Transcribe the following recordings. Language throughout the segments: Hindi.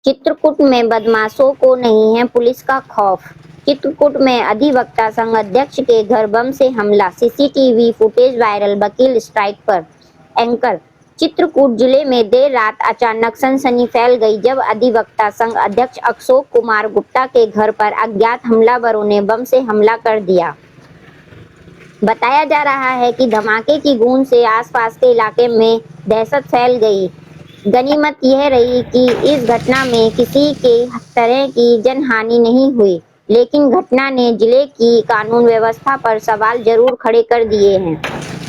चित्रकूट में बदमाशों को नहीं है पुलिस का खौफ। चित्रकूट में अधिवक्ता संघ अध्यक्ष के घर बम से हमला, सीसीटीवी फुटेज वायरल, वकील स्ट्राइक पर। एंकर चित्रकूट जिले में देर रात अचानक सनसनी फैल गई जब अधिवक्ता संघ अध्यक्ष अशोक कुमार गुप्ता के घर पर अज्ञात हमलावरों ने बम से हमला कर दिया। बताया जा रहा है कि धमाके की गूंज से आसपास के इलाके में दहशत फैल गई। गनीमत यह रही कि इस घटना में किसी के तरह की जनहानि नहीं हुई, लेकिन घटना ने जिले की कानून व्यवस्था पर सवाल जरूर खड़े कर दिए हैं।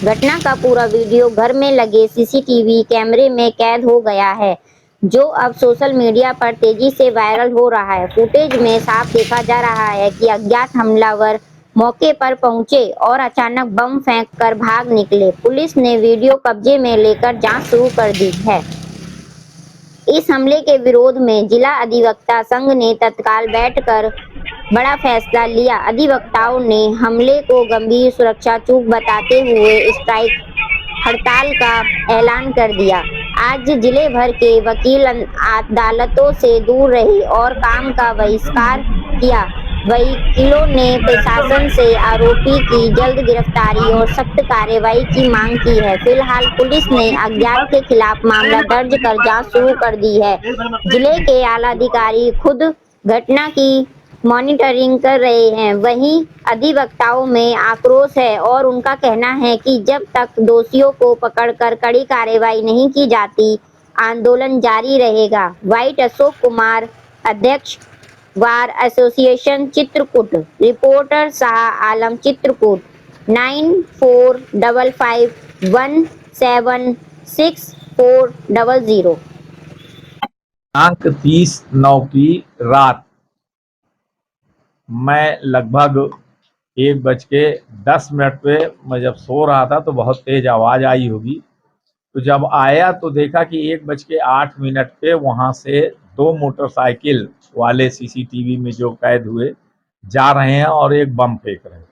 घटना का पूरा वीडियो घर में लगे सीसीटीवी कैमरे में कैद हो गया है, जो अब सोशल मीडिया पर तेजी से वायरल हो रहा है। फुटेज में साफ देखा जा रहा है कि अज्ञात हमलावर मौके पर पहुंचे और अचानक बम फेंक कर भाग निकले। पुलिस ने वीडियो कब्जे में लेकर जांच शुरू कर दी है। इस हमले के विरोध में जिला अधिवक्ता संघ ने तत्काल बैठकर बड़ा फैसला लिया। अधिवक्ताओं ने हमले को गंभीर सुरक्षा चूक बताते हुए स्ट्राइक हड़ताल का ऐलान कर दिया। आज जिले भर के वकील अदालतों से दूर रहे और काम का बहिष्कार किया। वकीलों ने प्रशासन से आरोपी की जल्द गिरफ्तारी और सख्त कार्रवाई की मांग की है। फिलहाल पुलिस ने अज्ञात के खिलाफ मामला दर्ज कर जांच शुरू कर दी है। जिले के आला अधिकारी खुद घटना की मॉनिटरिंग कर रहे हैं। वहीं अधिवक्ताओं में आक्रोश है और उनका कहना है कि जब तक दोषियों को पकड़कर कड़ी कार्रवाई नहीं की जाती, आंदोलन जारी रहेगा। व्हाइट अशोक कुमार, अध्यक्ष bar association Chitrakoot. Reporter Shah Alam, Chitrakoot. 9455176400। दिनांक 30/9 की रात मैं लगभग 1:10 पे मैं जब सो रहा था तो बहुत तेज आवाज़ आई होगी। तो जब आया तो देखा कि 1:08 पे वहाँ से 2 मोटरसाइकिल वाले सीसीटीवी में जो कैद हुए जा रहे हैं और एक बम फेंक रहे हैं।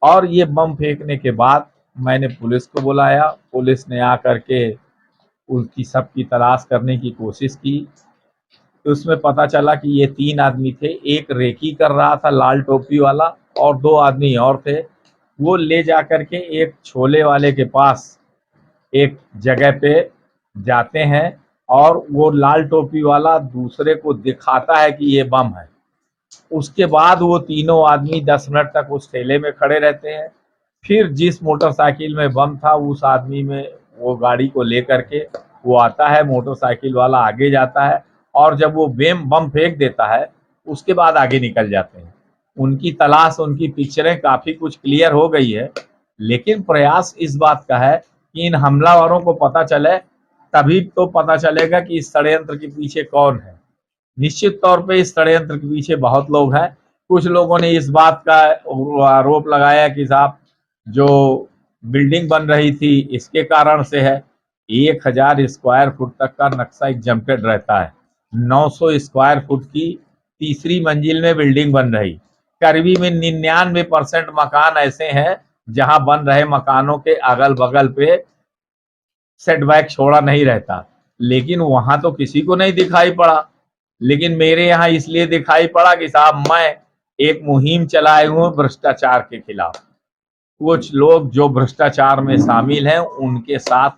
और ये बम फेंकने के बाद मैंने पुलिस को बुलाया। पुलिस ने आकर के उनकी सबकी तलाश करने की कोशिश की। तो उसमें पता चला कि ये 3 आदमी थे। एक रेकी कर रहा था लाल टोपी वाला और 2 आदमी और थे। वो ले जा कर के एक छोले वाले के पास एक जगह पे जाते हैं और वो लाल टोपी वाला दूसरे को दिखाता है कि ये बम है। उसके बाद वो तीनों आदमी 10 मिनट तक उस ठेले में खड़े रहते हैं। फिर जिस मोटरसाइकिल में बम था उस आदमी में वो गाड़ी को लेकर के वो आता है। मोटरसाइकिल वाला आगे जाता है और जब वो बम फेंक देता है उसके बाद आगे निकल जाते हैं। उनकी तलाश, उनकी पिक्चरें काफ़ी कुछ क्लियर हो गई है, लेकिन प्रयास इस बात का है कि इन हमलावरों को पता चले, तभी तो पता चलेगा कि इस षड्यंत्र के पीछे कौन है। निश्चित तौर पे इस षड्यंत्र के पीछे बहुत लोग हैं। कुछ लोगों ने इस बात का आरोप लगाया कि साहब जो बिल्डिंग बन रही थी इसके कारण से है। 1000 स्क्वायर फुट तक का नक्शा एग्जम्प्टेड रहता है। 900 स्क्वायर फुट की तीसरी मंजिल में बिल्डिंग बन रही। करीब में 99% मकान ऐसे हैं जहां बन रहे मकानों के अगल बगल पे सेटबैक छोड़ा नहीं रहता, लेकिन वहां तो किसी को नहीं दिखाई पड़ा। लेकिन मेरे यहाँ इसलिए दिखाई पड़ा कि साहब मैं एक मुहिम चलाए हुए भ्रष्टाचार के खिलाफ। कुछ लोग जो भ्रष्टाचार में शामिल हैं उनके साथ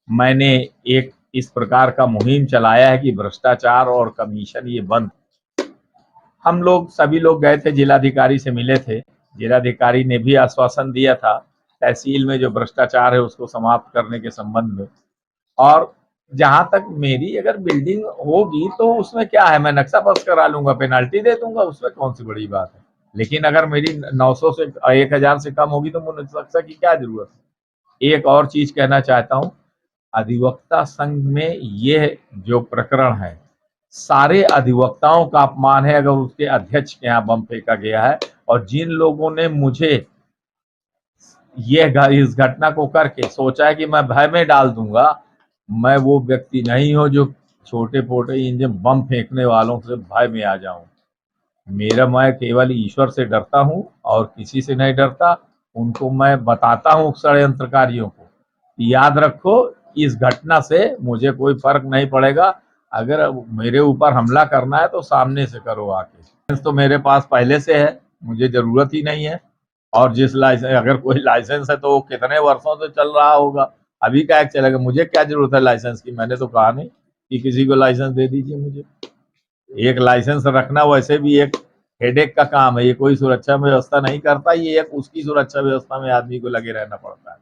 मैंने एक इस प्रकार का मुहिम चलाया है कि भ्रष्टाचार और कमीशन ये बंद। हम लोग सभी लोग गए थे, जिलाधिकारी से मिले थे। जिलाधिकारी ने भी आश्वासन दिया था तहसील में जो भ्रष्टाचार है उसको समाप्त करने के संबंध में। और जहां तक मेरी अगर बिल्डिंग होगी तो उसमें क्या है, मैं नक्शा पास करा लूंगा, पेनाल्टी दे दूंगा, उसमें कौन सी बड़ी बात है। लेकिन अगर मेरी 900 से 1000 से कम होगी तो मुझे नक्शा की क्या जरूरत है। एक और चीज कहना चाहता हूँ, अधिवक्ता संघ में ये जो प्रकरण है सारे अधिवक्ताओं का अपमान है अगर उसके अध्यक्ष के यहाँ बम फेंका गया है। और जिन लोगों ने मुझे इस घटना को करके सोचा है कि मैं भय में डाल दूंगा, मैं वो व्यक्ति नहीं हूं जो छोटे फोटे इंजन बम फेंकने वालों से भय में आ जाऊं। मैं केवल ईश्वर से डरता हूं और किसी से नहीं डरता। उनको मैं बताता हूं षड्यंत्रकारियों को, याद रखो इस घटना से मुझे कोई फर्क नहीं पड़ेगा। अगर मेरे ऊपर हमला करना है तो सामने से करो आके। लाइसेंस तो मेरे पास पहले से है, मुझे जरूरत ही नहीं है। और जिस लाइसेंस, अगर कोई लाइसेंस है तो वो कितने वर्षों से चल रहा होगा, अभी क्या चलेगा। मुझे क्या जरूरत है लाइसेंस की, मैंने तो कहा नहीं कि किसी को लाइसेंस दे दीजिए मुझे। एक लाइसेंस रखना वैसे भी एक हेडेक का काम है, ये कोई सुरक्षा व्यवस्था नहीं करता, ये एक उसकी सुरक्षा व्यवस्था में आदमी को लगे रहना पड़ता है।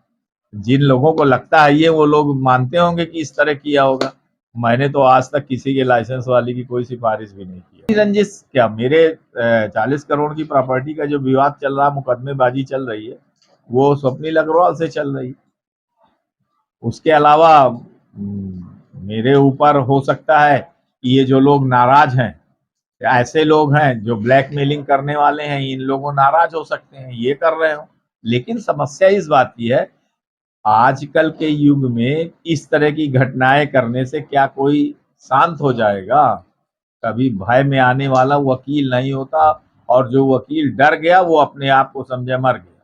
जिन लोगों को लगता है ये, वो लोग मानते होंगे कि इस तरह किया होगा। मैंने तो आज तक किसी के लाइसेंस वाली की कोई सिफारिश भी नहीं की। रंजिश क्या, मेरे 40 करोड़ की प्रॉपर्टी का जो विवाद चल रहा, मुकदमेबाजी चल रही है, वो स्वप्निल अग्रवाल से चल रही है। उसके अलावा मेरे ऊपर हो सकता है कि ये जो लोग नाराज हैं, ऐसे लोग हैं जो ब्लैकमेलिंग करने वाले हैं, इन लोगों नाराज हो सकते हैं, ये कर रहे हो। लेकिन समस्या इस बात की है, आजकल के युग में इस तरह की घटनाएं करने से क्या कोई शांत हो जाएगा? कभी भय में आने वाला वकील नहीं होता, और जो वकील डर गया वो अपने आप को समझे मर गया।